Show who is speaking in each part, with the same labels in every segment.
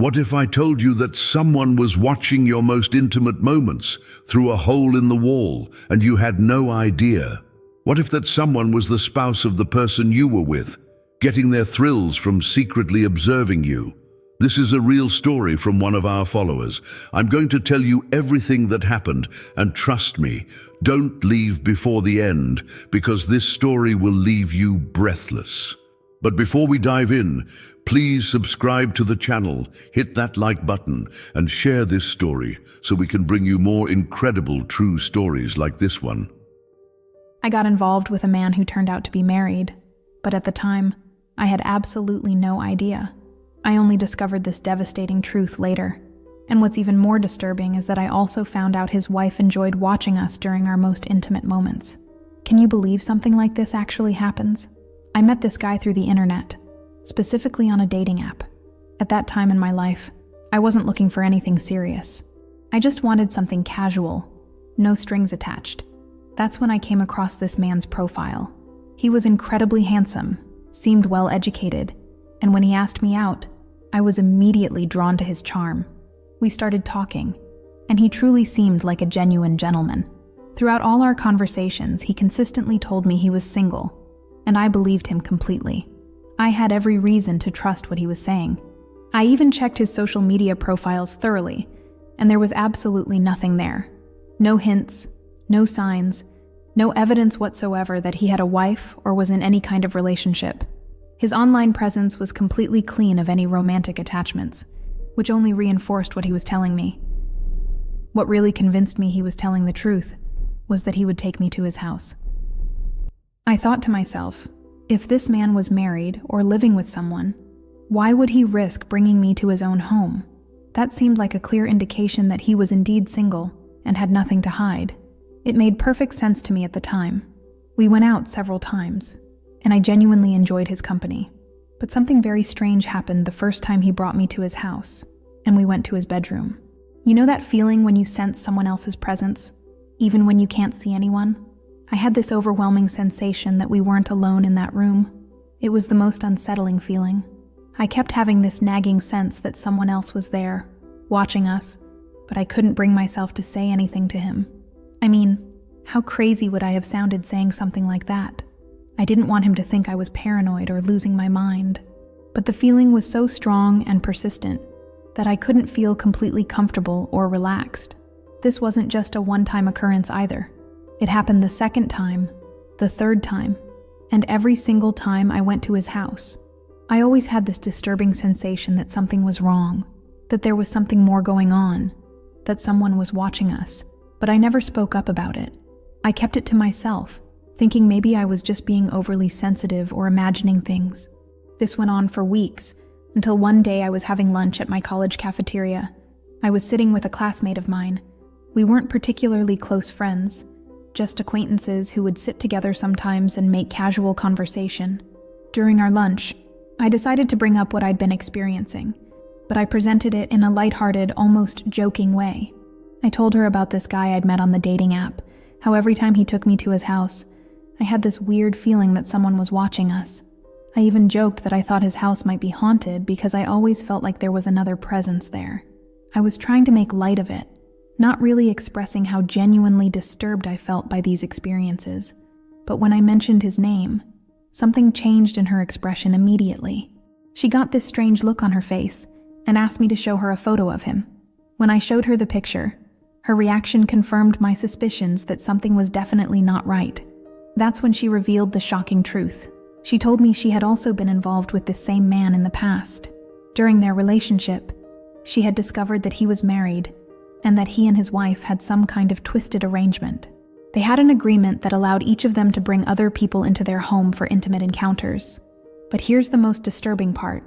Speaker 1: What if I told you that someone was watching your most intimate moments through a hole in the wall and you had no idea? What if that someone was the spouse of the person you were with, getting their thrills from secretly observing you? This is a real story from one of our followers. I'm going to tell you everything that happened, and trust me, don't leave before the end, because this story will leave you breathless. But before we dive in, please subscribe to the channel, hit that like button, and share this story so we can bring you more incredible true stories like this one.
Speaker 2: I got involved with a man who turned out to be married, but at the time, I had absolutely no idea. I only discovered this devastating truth later. And what's even more disturbing is that I also found out his wife enjoyed watching us during our most intimate moments. Can you believe something like this actually happens? I met this guy through the internet, specifically on a dating app. At that time in my life, I wasn't looking for anything serious. I just wanted something casual, no strings attached. That's when I came across this man's profile. He was incredibly handsome, seemed well educated, and when he asked me out, I was immediately drawn to his charm. We started talking, and he truly seemed like a genuine gentleman. Throughout all our conversations, he consistently told me he was single, and I believed him completely. I had every reason to trust what he was saying. I even checked his social media profiles thoroughly, and there was absolutely nothing there. No hints, no signs, no evidence whatsoever that he had a wife or was in any kind of relationship. His online presence was completely clean of any romantic attachments, which only reinforced what he was telling me. What really convinced me he was telling the truth was that he would take me to his house. I thought to myself, if this man was married or living with someone, why would he risk bringing me to his own home? That seemed like a clear indication that he was indeed single and had nothing to hide. It made perfect sense to me at the time. We went out several times, and I genuinely enjoyed his company. But something very strange happened the first time he brought me to his house, and we went to his bedroom. You know that feeling when you sense someone else's presence, even when you can't see anyone? I had this overwhelming sensation that we weren't alone in that room. It was the most unsettling feeling. I kept having this nagging sense that someone else was there, watching us, but I couldn't bring myself to say anything to him. I mean, how crazy would I have sounded saying something like that? I didn't want him to think I was paranoid or losing my mind. But the feeling was so strong and persistent that I couldn't feel completely comfortable or relaxed. This wasn't just a one-time occurrence either. It happened the second time, the third time, and every single time I went to his house. I always had this disturbing sensation that something was wrong, that there was something more going on, that someone was watching us, but I never spoke up about it. I kept it to myself, thinking maybe I was just being overly sensitive or imagining things. This went on for weeks, until one day I was having lunch at my college cafeteria. I was sitting with a classmate of mine. We weren't particularly close friends, just acquaintances who would sit together sometimes and make casual conversation. During our lunch, I decided to bring up what I'd been experiencing, but I presented it in a lighthearted, almost joking way. I told her about this guy I'd met on the dating app, how every time he took me to his house, I had this weird feeling that someone was watching us. I even joked that I thought his house might be haunted because I always felt like there was another presence there. I was trying to make light of it, not really expressing how genuinely disturbed I felt by these experiences. But when I mentioned his name, something changed in her expression immediately. She got this strange look on her face and asked me to show her a photo of him. When I showed her the picture, her reaction confirmed my suspicions that something was definitely not right. That's when she revealed the shocking truth. She told me she had also been involved with this same man in the past. During their relationship, she had discovered that he was married and that he and his wife had some kind of twisted arrangement. They had an agreement that allowed each of them to bring other people into their home for intimate encounters. But here's the most disturbing part.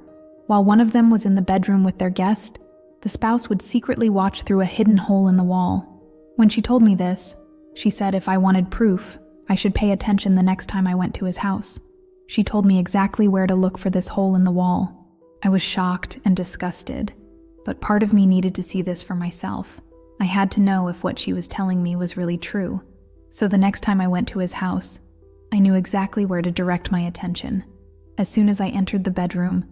Speaker 2: While one of them was in the bedroom with their guest, the spouse would secretly watch through a hidden hole in the wall. When she told me this, she said if I wanted proof, I should pay attention the next time I went to his house. She told me exactly where to look for this hole in the wall. I was shocked and disgusted, but part of me needed to see this for myself. I had to know if what she was telling me was really true. So the next time I went to his house, I knew exactly where to direct my attention. As soon as I entered the bedroom,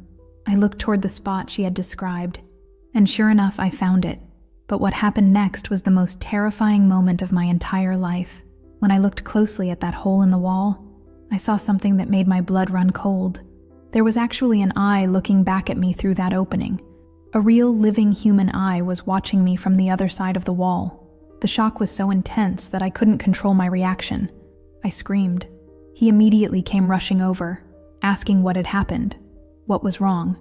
Speaker 2: I looked toward the spot she had described, And sure enough, I found it. But what happened next was the most terrifying moment of my entire life. When I looked closely at that hole in the wall, I saw something that made my blood run cold. There was actually an eye looking back at me through that opening. A real living human eye was watching me from the other side of the wall. The shock was so intense that I couldn't control my reaction. I screamed. He immediately came rushing over, asking what had happened, what was wrong.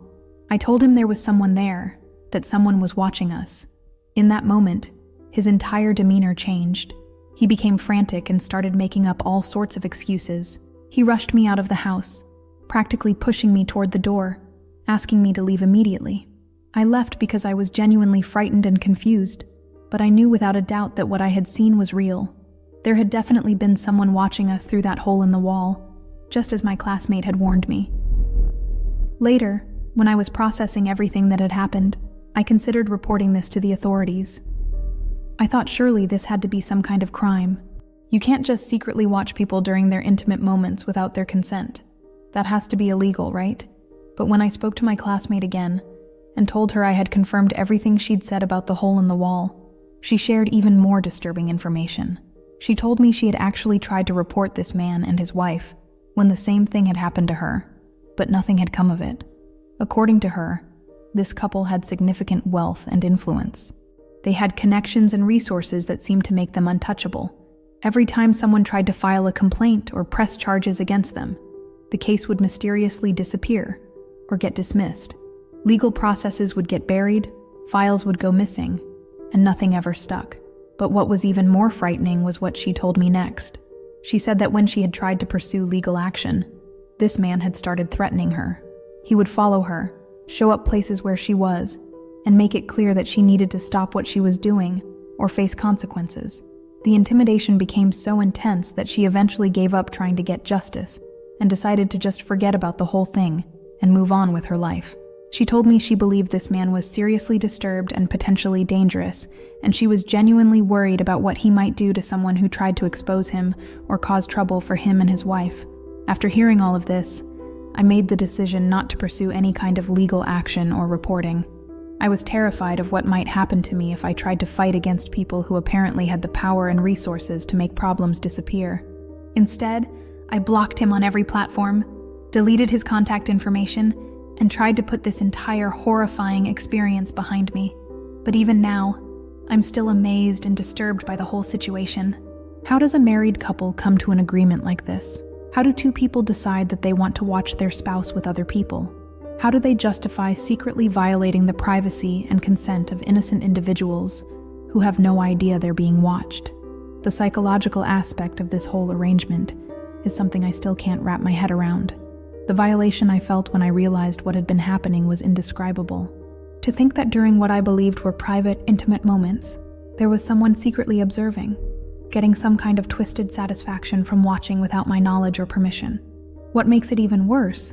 Speaker 2: I told him there was someone there, that someone was watching us. In that moment, his entire demeanor changed. He became frantic and started making up all sorts of excuses. He rushed me out of the house, practically pushing me toward the door, asking me to leave immediately. I left because I was genuinely frightened and confused, but I knew without a doubt that what I had seen was real. There had definitely been someone watching us through that hole in the wall, just as my classmate had warned me. Later, when I was processing everything that had happened, I considered reporting this to the authorities. I thought surely this had to be some kind of crime. You can't just secretly watch people during their intimate moments without their consent. That has to be illegal, right? But when I spoke to my classmate again and told her I had confirmed everything she'd said about the hole in the wall, she shared even more disturbing information. She told me she had actually tried to report this man and his wife when the same thing had happened to her, but nothing had come of it. According to her, this couple had significant wealth and influence. They had connections and resources that seemed to make them untouchable. Every time someone tried to file a complaint or press charges against them, the case would mysteriously disappear or get dismissed. Legal processes would get buried, files would go missing, and nothing ever stuck. But what was even more frightening was what she told me next. She said that when she had tried to pursue legal action, this man had started threatening her. He would follow her, show up places where she was, and make it clear that she needed to stop what she was doing or face consequences. The intimidation became so intense that she eventually gave up trying to get justice and decided to just forget about the whole thing and move on with her life. She told me she believed this man was seriously disturbed and potentially dangerous, and she was genuinely worried about what he might do to someone who tried to expose him or cause trouble for him and his wife. After hearing all of this, I made the decision not to pursue any kind of legal action or reporting. I was terrified of what might happen to me if I tried to fight against people who apparently had the power and resources to make problems disappear. Instead, I blocked him on every platform, deleted his contact information, and tried to put this entire horrifying experience behind me. But even now, I'm still amazed and disturbed by the whole situation. How does a married couple come to an agreement like this? How do two people decide that they want to watch their spouse with other people? How do they justify secretly violating the privacy and consent of innocent individuals who have no idea they're being watched? The psychological aspect of this whole arrangement is something I still can't wrap my head around. The violation I felt when I realized what had been happening was indescribable. To think that during what I believed were private, intimate moments, there was someone secretly observing, getting some kind of twisted satisfaction from watching without my knowledge or permission. What makes it even worse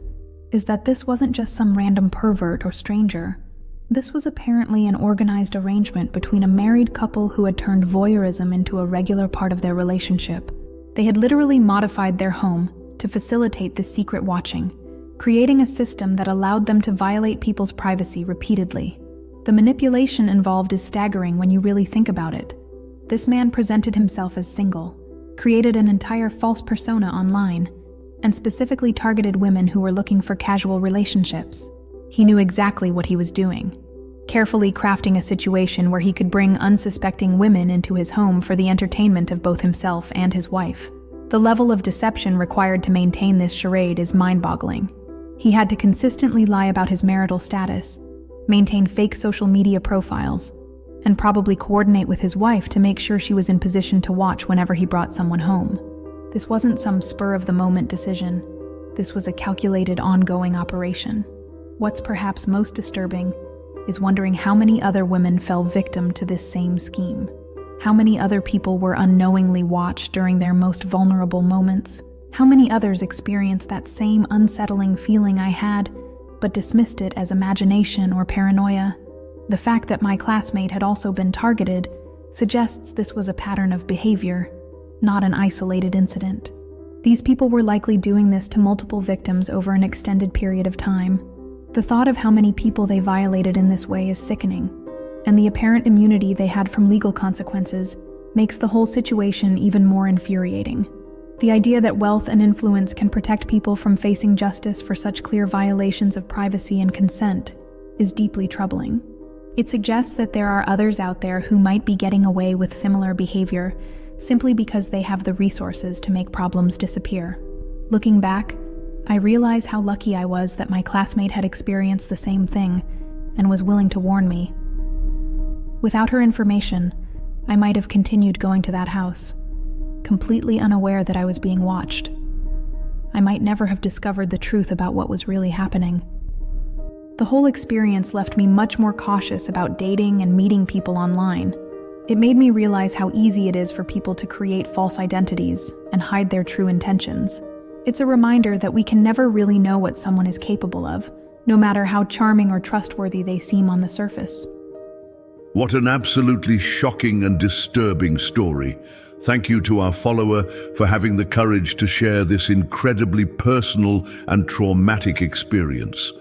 Speaker 2: is that this wasn't just some random pervert or stranger. This was apparently an organized arrangement between a married couple who had turned voyeurism into a regular part of their relationship. They had literally modified their home to facilitate this secret watching, creating a system that allowed them to violate people's privacy repeatedly. The manipulation involved is staggering when you really think about it. This man presented himself as single, created an entire false persona online, and specifically targeted women who were looking for casual relationships. He knew exactly what he was doing, carefully crafting a situation where he could bring unsuspecting women into his home for the entertainment of both himself and his wife. The level of deception required to maintain this charade is mind-boggling. He had to consistently lie about his marital status, maintain fake social media profiles, and probably coordinate with his wife to make sure she was in position to watch whenever he brought someone home. This wasn't some spur-of-the-moment decision. This was a calculated, ongoing operation. What's perhaps most disturbing is wondering how many other women fell victim to this same scheme. How many other people were unknowingly watched during their most vulnerable moments? How many others experienced that same unsettling feeling I had, but dismissed it as imagination or paranoia? The fact that my classmate had also been targeted suggests this was a pattern of behavior, not an isolated incident. These people were likely doing this to multiple victims over an extended period of time. The thought of how many people they violated in this way is sickening, and the apparent immunity they had from legal consequences makes the whole situation even more infuriating. The idea that wealth and influence can protect people from facing justice for such clear violations of privacy and consent is deeply troubling. It suggests that there are others out there who might be getting away with similar behavior simply because they have the resources to make problems disappear. Looking back, I realize how lucky I was that my classmate had experienced the same thing and was willing to warn me. Without her information, I might have continued going to that house, completely unaware that I was being watched. I might never have discovered the truth about what was really happening. The whole experience left me much more cautious about dating and meeting people online. It made me realize how easy it is for people to create false identities and hide their true intentions. It's a reminder that we can never really know what someone is capable of, no matter how charming or trustworthy they seem on the surface.
Speaker 1: What an absolutely shocking and disturbing story. Thank you to our follower for having the courage to share this incredibly personal and traumatic experience.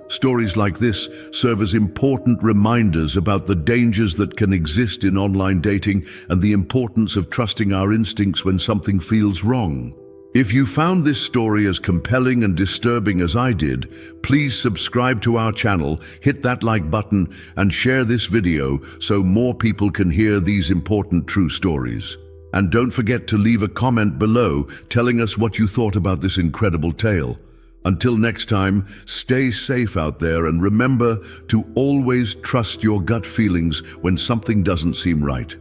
Speaker 1: Stories like this serve as important reminders about the dangers that can exist in online dating and the importance of trusting our instincts when something feels wrong. If you found this story as compelling and disturbing as I did, please subscribe to our channel, hit that like button, and share this video so more people can hear these important true stories. And don't forget to leave a comment below telling us what you thought about this incredible tale. Until next time, stay safe out there and remember to always trust your gut feelings when something doesn't seem right.